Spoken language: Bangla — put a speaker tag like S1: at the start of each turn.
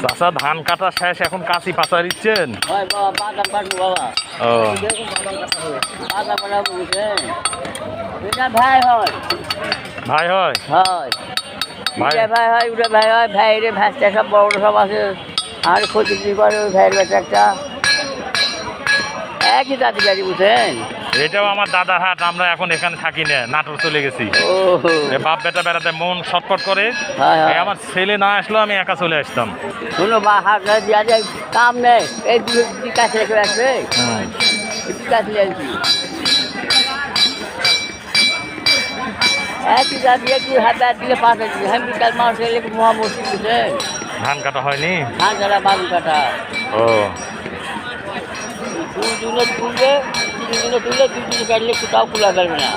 S1: চাচা ধান কাটা শেষ, এখন কাঁচি পাচা দিচ্ছেন?
S2: ভাই হয়
S1: ভাই হয়
S2: হয়
S1: ভাই
S2: ভাই হয় ওটা ভাই হয় ভাই রে ভাইটা সব বড় সব আছে আর ক্ষতি করে ওই ভাইয়ের বাচ্চা একটা একই জাতি গাড়ি বুঝছেন।
S1: এটাও আমার দাদার হাট, আমরা এখন এখানে থাকি না, নাটোর চলে গেছি।
S2: ও
S1: বাপ বেটা বেড়াতে মন শটপট করে, আমার ছেলে না আসলেও আমি একা চলে আসতাম।
S2: শুনো বা হাট দিয়া যায় কাম নেই, এই দুই কাছে রেখে রাখবে কাছে আনছি একই জাতি একটু হাতে দিলে পাঠা দিচ্ছে হ্যাঁ বিকাল মাস এলে মহা মুশকিল বুঝছেন।
S1: ধান কাটা হয়নি?
S2: ধান কাটা বালু কাটা
S1: ও
S2: দুদিনে তুলবে 3 দিনে তুললে 2 দিনে কাটলে কোথাও খোলা যাবে না।